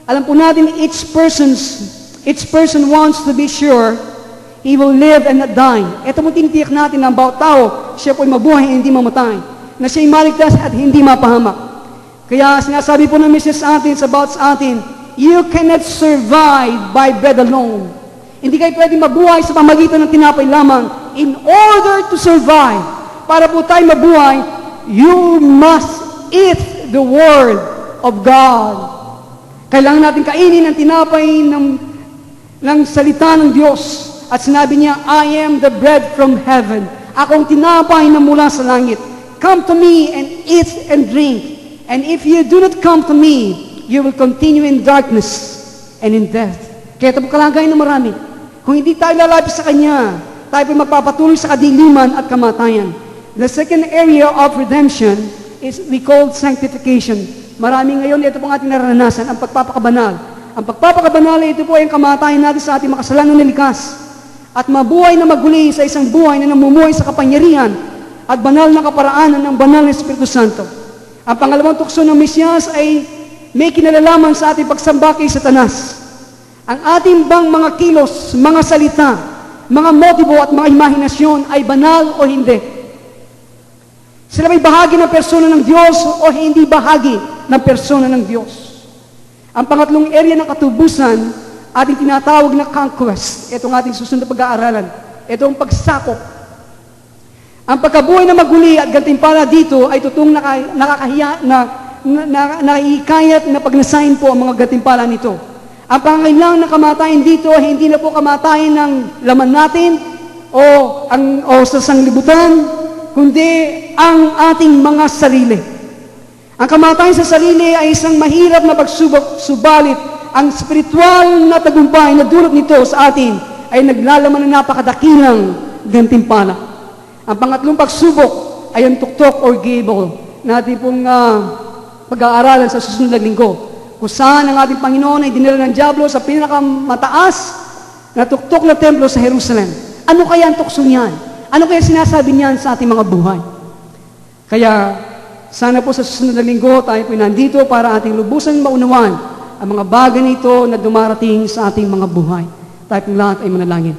Alam po natin, each person wants to be sure he will live and not die. Ito mo tinitiyak natin ang bawat tao, siya po'y mabuhay at hindi mamatay. Na siya'y maligtas at hindi mapahamak. Kaya sinasabi po ng Mesyas sa atin, sa bawat sa atin, you cannot survive by bread alone. Hindi kayo pwedeng mabuhay sa pamagitan ng tinapay lamang. In order to survive, para po tayo mabuhay, you must eat the Word of God. Kailangan natin kainin ang tinapay ng salita ng Diyos. At sinabi niya, I am the bread from heaven. Akong tinapay na mula sa langit. Come to me and eat and drink. And if you do not come to me, you will continue in darkness and in death. Kaya ito po kalagayan ng marami. Kung hindi tayo lalapit sa Kanya, tayo po magpapatuloy sa kadiliman at kamatayan. The second area of redemption is we call sanctification. Marami ngayon, ito pong ating naranasan, ang pagpapakabanal. Ang pagpapakabanal, ito po ay ang kamatayan natin sa ating makasalanan na likas. At mabuhay na maguli sa isang buhay na namumuhay sa kapangyarihan at banal na kaparaanan ng banal na Espiritu Santo. Ang pangalawang tukso ng Mesyas ay may kinalalaman sa ating pagsamba kay Satanas. Ang ating bang mga kilos, mga salita, mga motibo at mga imahinasyon ay banal o hindi? Sila may bahagi ng persona ng Diyos o hindi bahagi ng persona ng Diyos? Ang pangatlong area ng katubusan ating tinatawag na conquest. Ito ang ating susunod na pag-aaralan. Ito ang pagsakop. Ang pagkabuhay na maguli at gantimpala dito ay totoong nakahikayat na pagnasahin po ang mga gantimpala nito. Ang pangailangan ng kamatayan dito ay hindi na po kamatayan ng laman natin o sa sanglibutan, kundi ang ating mga sarili. Ang kamatayan sa sarili ay isang mahirap na pagsubok, subalit ang spiritual na tagumpay na dulot nito sa atin ay naglalaman ng napakadakilang gantimpala. Ang pangatlong pagsubok ay ang tuktok or gable na ating pong pag-aaralan sa susunod na linggo, kung saan ang ating Panginoon ay dinala ng diablo sa pinakamataas na tuktok na templo sa Jerusalem. Ano kaya ang tukso niyan? Ano kaya sinasabi niyan sa ating mga buhay? Kaya sana po sa susunod na linggo tayo po nandito para ating lubusan maunawan ang mga bagay nito na dumarating sa ating mga buhay. Tayo pong lahat ay manalangin.